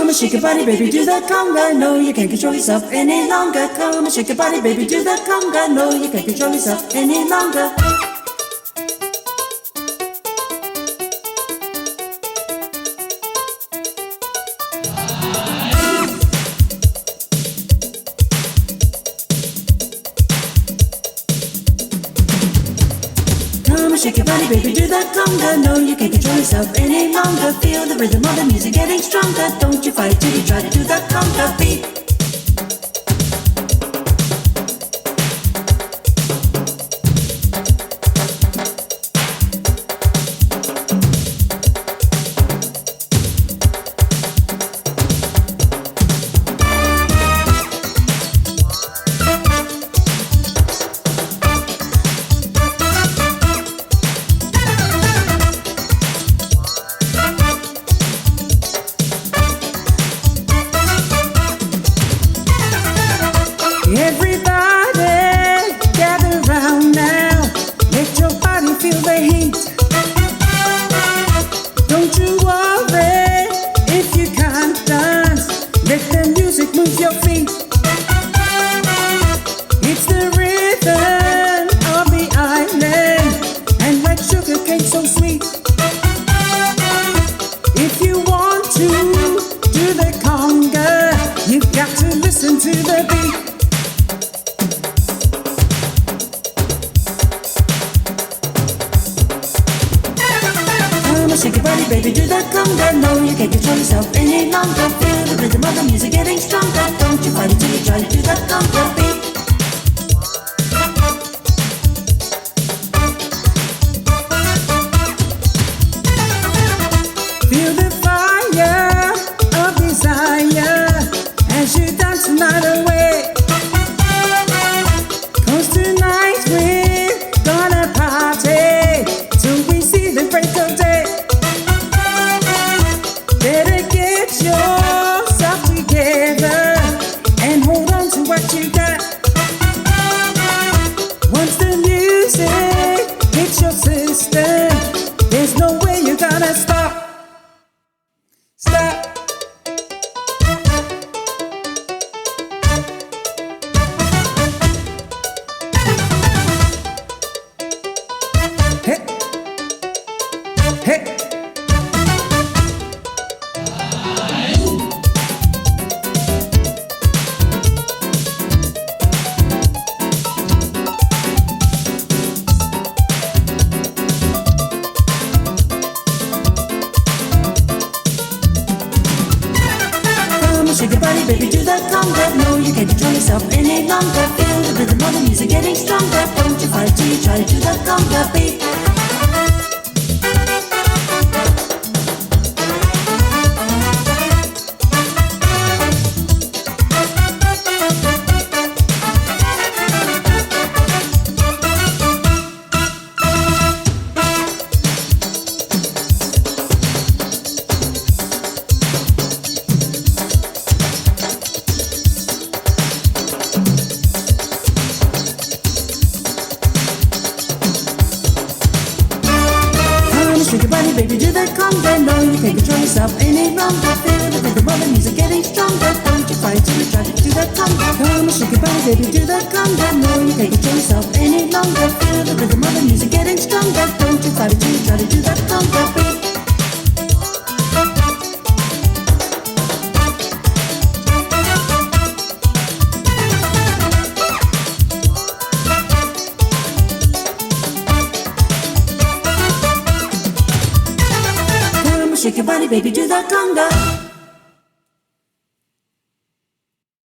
Come and shake your body, baby, do that conga. No, you can't control yourself any longer. Come and shake your body, baby, do that conga. No, you can't control yourself any longer. Come and shake your body, baby, do that conga. No, you can't control yourself any longer. Feel the rhythm of the music getting stronger. Don't you fight till you try to do that conga beat. Everybody gather round now. Let your body feel the heat. Don't you worry if you can't dance. Let the music move your feet. It's the rhythm of the island, and like sugar cane so sweet. If you want to do the conga, you've got to listen to the beat. Shake your body, baby, do that conga. No, you can't control yourself any longer. Feel the rhythm of the music getting stronger. Don't you fight it till you try to do that conga beat. Feel the fire of desire as you dance the night away. 'Cause tonight we're gonna party till we see the break of day. Better get yourself together and hold on to what you got. Once the music hits your system, there's no way you're gonna stop. Stop. Hey. Hey. Shake your body, baby, do that conga. No, you can't control yourself any longer. Feel the rhythm of the music getting stronger. Don't you fight till you try to do that conga beat. Shake your body, baby, do that conga. No, you can't control yourself any longer. Feel the rhythm of the music getting stronger. Don't you fight till you try to do that conga. Come and shake your body, baby, do that conga. No, you can't control yourself any longer. Feel the rhythm of the music getting stronger. Don't you fight till you try to do that conga beat. Shake your body, baby, do that conga.